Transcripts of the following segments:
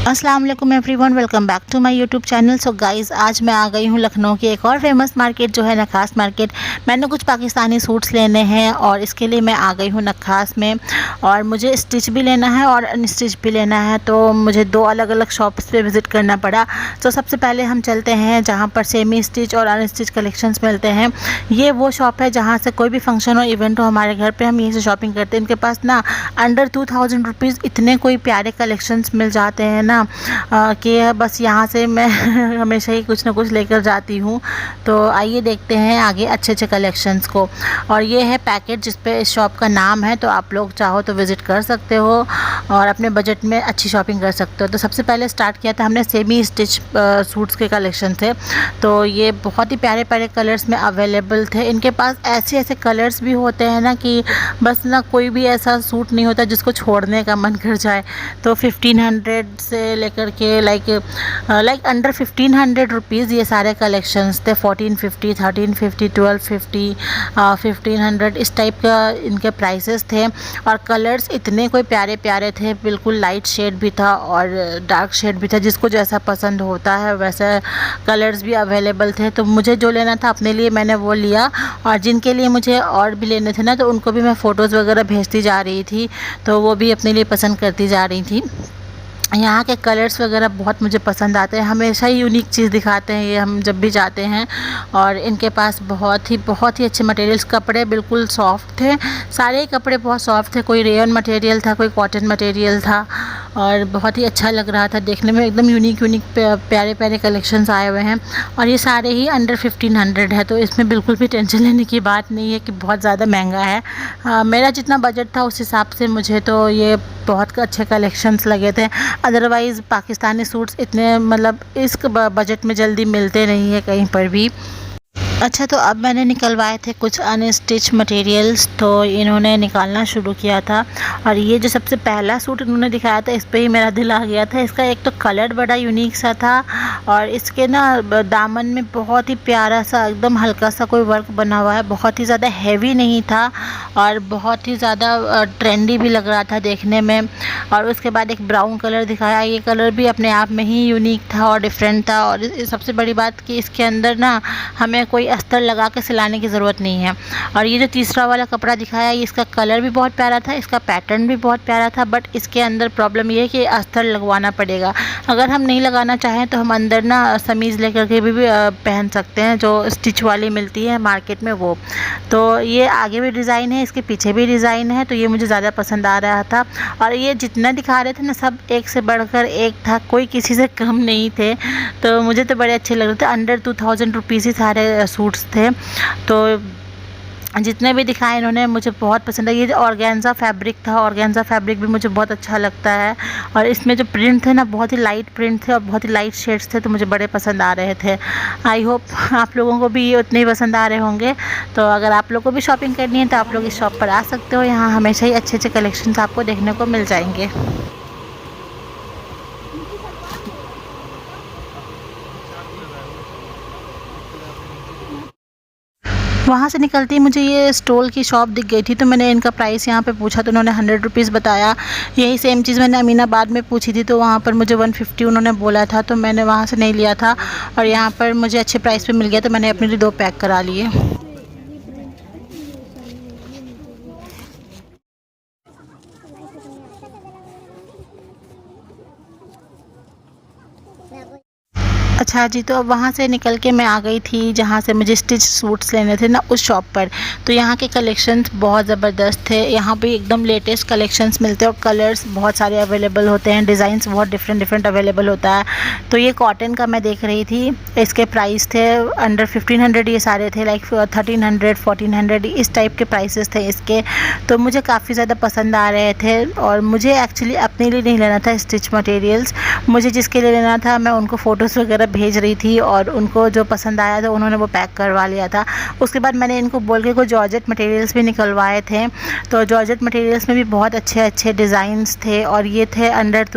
अस्सलाम वालेकुम everyone, welcome back to my YouTube channel. So guys, आज मैं आ गई हूँ लखनऊ की एक और फेमस मार्केट जो है नखास मार्केट। मैंने कुछ पाकिस्तानी सूट्स लेने हैं और इसके लिए मैं आ गई हूँ नखास में। और मुझे स्टिच भी लेना है और अनस्टिच भी लेना है, तो मुझे दो अलग अलग शॉप्स पे विज़िट करना पड़ा। तो सबसे पहले हम चलते हैं जहाँ पर सेमी स्टिच और अनस्टिच कलेक्शंस मिलते हैं। ये वो शॉप है जहाँ से कोई भी फंक्शन हो, इवेंट हो हमारे घर पर, हम यहीं से शॉपिंग करते हैं। इनके पास ना अंडर 2000 रुपीज़ इतने कोई प्यारे कलेक्शंस मिल जाते हैं ना कि बस यहाँ से मैं हमेशा ही कुछ ना कुछ लेकर जाती हूँ। तो आइए देखते हैं आगे अच्छे अच्छे कलेक्शंस को। और ये है पैकेट जिस पे इस शॉप का नाम है, तो आप लोग चाहो तो विज़िट कर सकते हो और अपने बजट में अच्छी शॉपिंग कर सकते हो। तो सबसे पहले स्टार्ट किया था हमने सेमी स्टिच सूट्स के कलेक्शन थे। तो ये बहुत ही प्यारे प्यारे कलर्स में अवेलेबल थे। इनके पास ऐसे ऐसे कलर्स भी होते हैं ना कि बस ना कोई भी ऐसा सूट नहीं होता जिसको छोड़ने का मन कर जाए। तो 1500 से लेकर के लाइक अंडर 1500 रुपीज़ ये सारे कलेक्शंस थे। 1450, 1350, 1250, 1500 इस टाइप का इनके प्राइसेस थे। और कलर्स इतने कोई प्यारे प्यारे थे, बिल्कुल लाइट शेड भी था और डार्क शेड भी था। जिसको जैसा पसंद होता है वैसे कलर्स भी अवेलेबल थे। तो मुझे जो लेना था अपने लिए मैंने वो लिया, और जिनके लिए मुझे और भी लेने थे ना, तो उनको भी मैं फ़ोटोज़ वगैरह भेजती जा रही थी, तो वो भी अपने लिए पसंद करती जा रही थी। यहाँ के कलर्स वगैरह बहुत मुझे पसंद आते हैं, हमेशा ही यूनिक चीज़ दिखाते हैं ये हम जब भी जाते हैं। और इनके पास बहुत ही अच्छे मटेरियल्स, कपड़े बिल्कुल सॉफ्ट थे, सारे ही कपड़े बहुत सॉफ्ट थे। कोई रेयन मटेरियल था, कोई कॉटन मटेरियल था, और बहुत ही अच्छा लग रहा था देखने में। एकदम यूनिक प्यारे प्यारे कलेक्शंस आए हुए हैं। और ये सारे ही अंडर 1500 है, तो इसमें बिल्कुल भी टेंशन लेने की बात नहीं है कि बहुत ज़्यादा महंगा है। मेरा जितना बजट था उस हिसाब से मुझे तो ये बहुत अच्छे कलेक्शंस लगे थे। अदरवाइज़ पाकिस्तानी सूट्स इतने मतलब इस बजट में जल्दी मिलते नहीं है कहीं पर भी। अच्छा, तो अब मैंने निकलवाए थे कुछ अनस्टिच मटेरियल्स, तो इन्होंने निकालना शुरू किया था। और ये जो सबसे पहला सूट इन्होंने दिखाया था, इस पे ही मेरा दिल आ गया था। इसका एक तो कलर बड़ा यूनिक सा था, और इसके ना दामन में बहुत ही प्यारा सा एकदम हल्का सा कोई वर्क बना हुआ है। बहुत ही ज़्यादा हैवी नहीं था और बहुत ही ज़्यादा ट्रेंडी भी लग रहा था देखने में। और उसके बाद एक ब्राउन कलर दिखाया, ये कलर भी अपने आप में ही यूनिक था और डिफरेंट था। और सबसे बड़ी बात कि इसके अंदर ना हमें कोई अस्तर लगा के सिलाने की ज़रूरत नहीं है। और ये जो तीसरा वाला कपड़ा दिखाया, इसका कलर भी बहुत प्यारा था, इसका पैटर्न भी बहुत प्यारा था, बट इसके अंदर प्रॉब्लम ये है कि अस्तर लगवाना पड़ेगा। अगर हम नहीं लगाना चाहें तो हम अंदर ना समीज़ लेकर के भी पहन सकते हैं, जो स्टिच वाली मिलती है मार्केट में वो। तो ये आगे भी डिज़ाइन है, इसके पीछे भी डिज़ाइन है, तो ये मुझे ज़्यादा पसंद आ रहा था। और ये जितना दिखा रहे थे ना, सब एक से बढ़कर एक था, कोई किसी से कम नहीं थे। तो मुझे तो बड़े अच्छे लग रहे थे। अंडर 2000 रुपीज़ ही सारे सूट्स थे। तो जितने भी दिखाए इन्होंने मुझे बहुत पसंद है। ये जो ऑर्गेन्जा फैब्रिक था, ऑर्गेन्जा फैब्रिक भी मुझे बहुत अच्छा लगता है। और इसमें जो प्रिंट थे ना, बहुत ही लाइट प्रिंट थे और बहुत ही लाइट शेड्स थे, तो मुझे बड़े पसंद आ रहे थे। आई होप आप लोगों को भी ये उतने ही पसंद आ रहे होंगे। तो अगर आप लोगों को भी शॉपिंग करनी है तो आप लोग इस शॉप पर आ सकते हो। यहाँ हमेशा ही अच्छे अच्छे कलेक्शंस आपको देखने को मिल जाएंगे। वहाँ से निकलती मुझे ये स्टॉल की शॉप दिख गई थी, तो मैंने इनका प्राइस यहाँ पे पूछा, तो उन्होंने 100 रुपीज़ बताया। यही सेम चीज़ मैंने अमीनाबाद में पूछी थी, तो वहाँ पर मुझे 150 उन्होंने बोला था, तो मैंने वहाँ से नहीं लिया था। और यहाँ पर मुझे अच्छे प्राइस पे मिल गया, तो मैंने अपने लिए 2 पैक करा लिए। अच्छा जी, तो अब वहाँ से निकल के मैं आ गई थी जहाँ से मुझे स्टिच सूट्स लेने थे ना, उस शॉप पर। तो यहाँ के कलेक्शंस बहुत ज़बरदस्त थे। यहाँ पे एकदम लेटेस्ट कलेक्शंस मिलते हैं और कलर्स बहुत सारे अवेलेबल होते हैं, डिज़ाइंस बहुत डिफरेंट अवेलेबल होता है। तो ये कॉटन का मैं देख रही थी, इसके प्राइस थे अंडर 1500, ये सारे थे लाइक 1300, 1400 इस टाइप के प्राइसेस थे इसके। तो मुझे काफ़ी ज़्यादा पसंद आ रहे थे। और मुझे एक्चुअली अपने लिए नहीं लेना था स्टिच मटेरियल्स, मुझे जिसके लिए लेना था मैं उनको फ़ोटोज़ वगैरह भेज रही थी और उनको जो पसंद आया था उन्होंने वो पैक करवा लिया था। उसके बाद मैंने इनको बोल के कुछ जॉर्जेट मटेरियल्स भी निकलवाए थे। तो जॉर्जेट मटेरियल्स में भी बहुत अच्छे अच्छे डिज़ाइंस थे और ये थे अंडर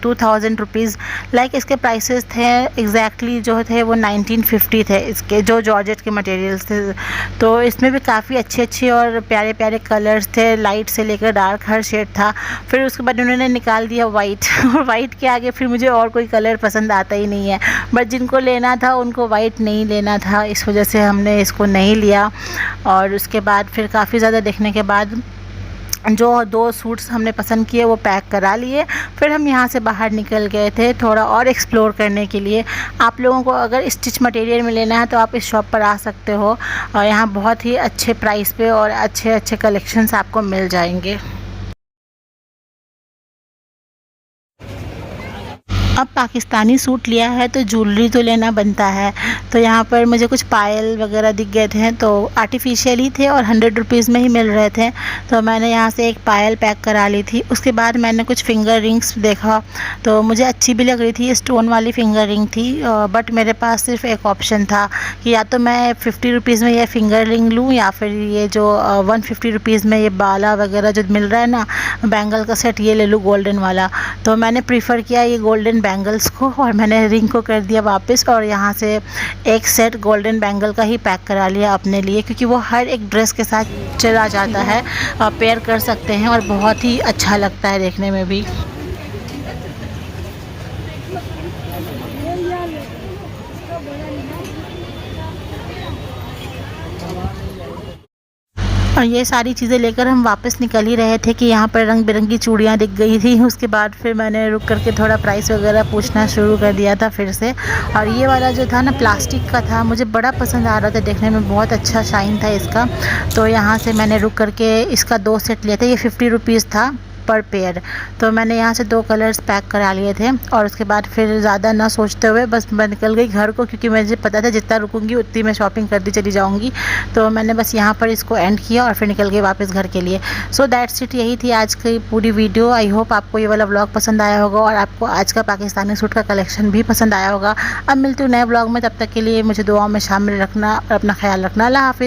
2000 रुपीज़। लाइक इसके प्राइसेस थे एग्जैक्टली जो थे वो 1950 थे इसके, जो जॉर्जेट के मटेरियल्स थे। तो इसमें भी काफ़ी अच्छे अच्छे और प्यारे प्यारे कलर्स थे, लाइट से लेकर डार्क हर शेड था। फिर उसके बाद उन्होंने निकाल दिया वाइट और वाइट के आगे फिर मुझे और कोई कलर पसंद आता ही नहीं है, बट जिनको लेना था उनको वाइट नहीं लेना था, इस वजह से हमने इसको नहीं लिया। और उसके बाद फिर काफ़ी ज़्यादा देखने के बाद जो 2 सूट्स हमने पसंद किए वो पैक करा लिए। फिर हम यहाँ से बाहर निकल गए थे थोड़ा और एक्सप्लोर करने के लिए। आप लोगों को अगर स्टिच मटेरियल में लेना है तो आप इस शॉप पर आ सकते हो और यहाँ बहुत ही अच्छे प्राइस पे और अच्छे अच्छे कलेक्शंस आपको मिल जाएंगे। अब पाकिस्तानी सूट लिया है तो ज्वेलरी तो लेना बनता है। तो यहाँ पर मुझे कुछ पायल वगैरह दिख गए थे, तो आर्टिफिशियल ही थे और 100 रुपीज़ में ही मिल रहे थे। तो मैंने यहाँ से एक पायल पैक करा ली थी। उसके बाद मैंने कुछ फिंगर रिंग्स देखा तो मुझे अच्छी भी लग रही थी, स्टोन वाली फिंगर रिंग थी। बट मेरे पास सिर्फ एक ऑप्शन था कि या तो मैं 50 रुपीज़ में ये फिंगर रिंग लूँ या फिर ये जो 150 रुपीज़ में ये बाला वगैरह जो मिल रहा है ना, बैंगल का सेट, ये ले लूँ गोल्डन वाला। तो मैंने प्रीफर किया ये गोल्डन बैंगल्स को और मैंने रिंग को कर दिया वापस और यहाँ से एक सेट गोल्डन बैंगल का ही पैक करा लिया अपने लिए, क्योंकि वो हर एक ड्रेस के साथ चला जाता है, पेयर कर सकते हैं और बहुत ही अच्छा लगता है देखने में भी। और ये सारी चीज़ें लेकर हम वापस निकल ही रहे थे कि यहाँ पर रंग बिरंगी चूड़ियाँ दिख गई थी। उसके बाद फिर मैंने रुक करके थोड़ा प्राइस वगैरह पूछना शुरू कर दिया था फिर से। और ये वाला जो था ना प्लास्टिक का था, मुझे बड़ा पसंद आ रहा था, देखने में बहुत अच्छा शाइन था इसका। तो यहाँ से मैंने रुक करके इसका 2 सेट लिया था, ये 50 रुपीज़ था पर पेयर। तो मैंने यहाँ से 2 कलर्स पैक करा लिए थे और उसके बाद फिर ज़्यादा ना सोचते हुए बस मैं निकल गई घर को, क्योंकि मुझे पता था जितना रुकूंगी उतनी मैं शॉपिंग करती चली जाऊंगी। तो मैंने बस यहाँ पर इसको एंड किया और फिर निकल गई वापस घर के लिए। सो दैट्स इट, यही थी आज की पूरी वीडियो। आई होप आपको ये वाला व्लॉग पसंद आया होगा और आपको आज का पाकिस्तानी सूट का कलेक्शन भी पसंद आया होगा। अब मिलती हूँ नए व्लॉग में, तब तक के लिए मुझे दुआओं में शामिल रखना और अपना ख्याल रखना। अल्लाह हाफिज़।